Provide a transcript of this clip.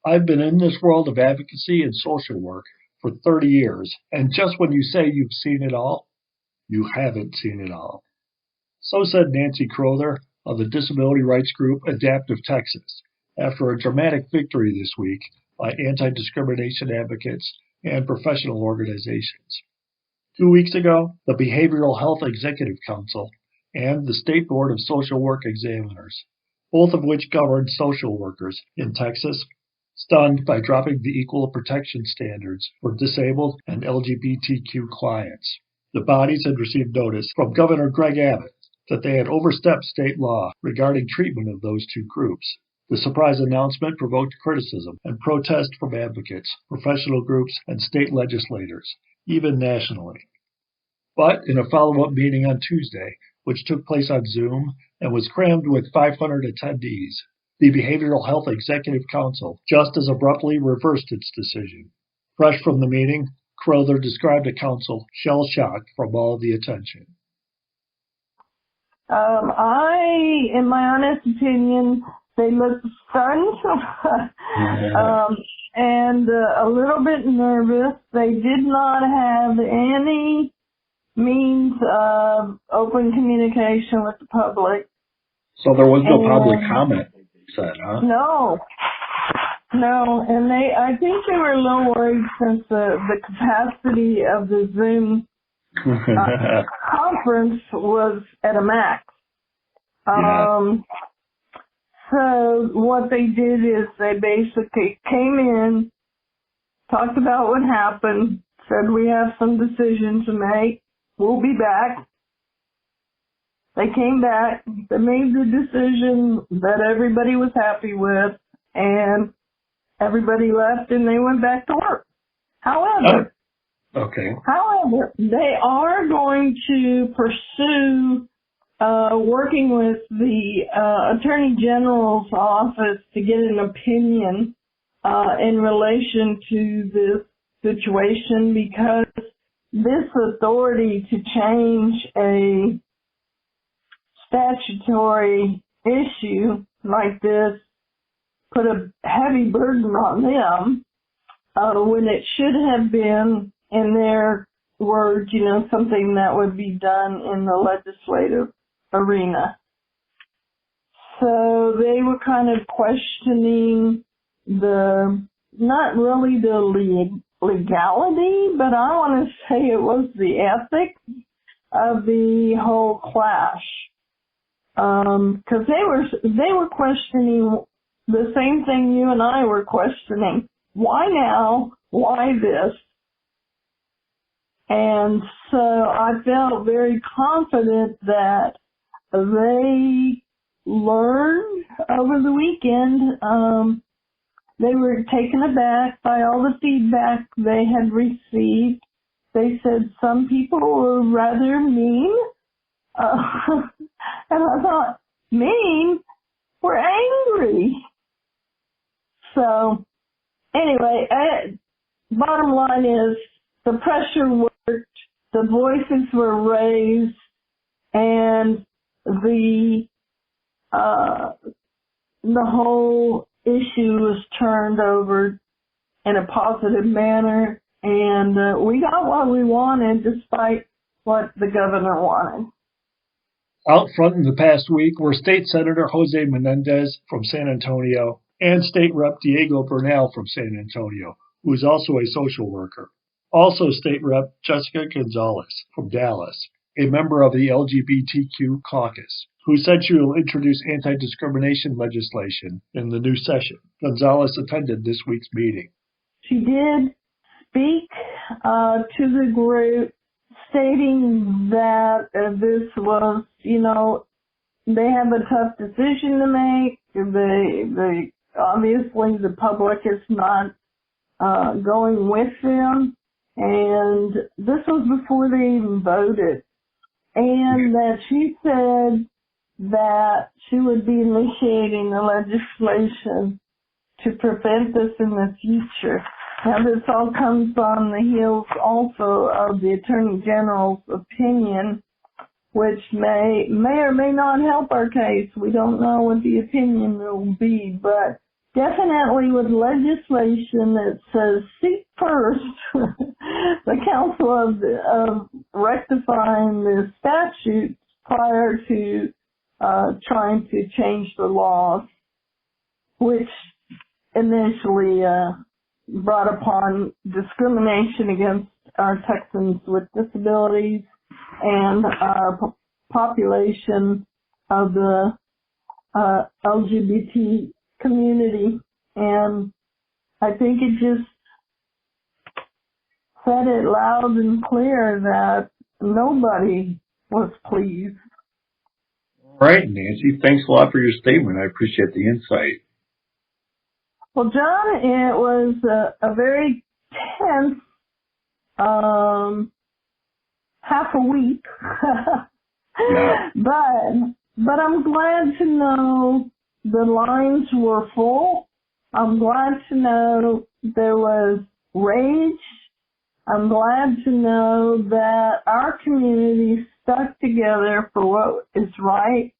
I've been in this world of advocacy and social work for 30 years, and just when you say you've seen it all, you haven't seen it all. So said Nancy Crowther of the disability rights group Adaptive Texas after a dramatic victory this week by anti-discrimination advocates and professional organizations. 2 weeks ago, the Behavioral Health Executive Council and the State Board of Social Work Examiners, both of which govern social workers in Texas, stunned by dropping the equal protection standards for disabled and LGBTQ clients. The bodies had received notice from Governor Greg Abbott that they had overstepped state law regarding treatment of those two groups. The surprise announcement provoked criticism and protest from advocates, professional groups, and state legislators, even nationally. But in a follow-up meeting on Tuesday, which took place on Zoom and was crammed with 500 attendees, the Behavioral Health Executive Council just as abruptly reversed its decision. Fresh from the meeting, Crowther described the council shell-shocked from all the attention. In my honest opinion, they looked stunned and a little bit nervous. They did not have any means of open communication with the public. So there was no public comment, you said, huh? No, and I think they were a little worried since the capacity of the Zoom conference was at a max. So what they did is they basically came in, talked about what happened, said we have some decision to make, we'll be back. They came back, they made the decision that everybody was happy with, and everybody left and they went back to work. However, they are going to pursue working with the Attorney General's office to get an opinion in relation to this situation, because this authority to change a statutory issue like this put a heavy burden on them when it should have been, in their words, something that would be done in the legislative arena. So they were kind of questioning not really the legality, but I want to say it was the ethics of the whole clash. Because they were questioning the same thing you and I were questioning. Why now? Why this? And so I felt very confident that they learned over the weekend. They were taken aback by all the feedback they had received. They said some people were rather mean. And I thought, mean? We're angry. So, anyway, bottom line is the pressure worked, the voices were raised, and the whole issue was turned over in a positive manner, and we got what we wanted despite what the governor wanted. Out front in the past week were State Senator Jose Menendez from San Antonio and State Rep Diego Bernal from San Antonio, who is also a social worker. Also State Rep Jessica Gonzalez from Dallas, a member of the LGBTQ caucus, who said she will introduce anti-discrimination legislation in the new session. Gonzalez attended this week's meeting. She did speak to the group, stating that this was, they have a tough decision to make. They obviously the public is not going with them, and this was before they even voted. And that she said that she would be initiating the legislation to prevent this in the future. Now, this all comes on the heels also of the Attorney General's opinion, which may or may not help our case. We don't know what the opinion will be, but definitely with legislation that says seek first the counsel of rectifying the statutes prior to trying to change the laws, which initially brought upon discrimination against our Texans with disabilities and our population of the LGBT community. And I think it just said it loud and clear that nobody was pleased. All right, Nancy, thanks a lot for your statement. I appreciate the insight. Well, John, it was a very tense half a week. Yeah. But I'm glad to know the lines were full. I'm glad to know there was rage. I'm glad to know that our community stuck together for what is right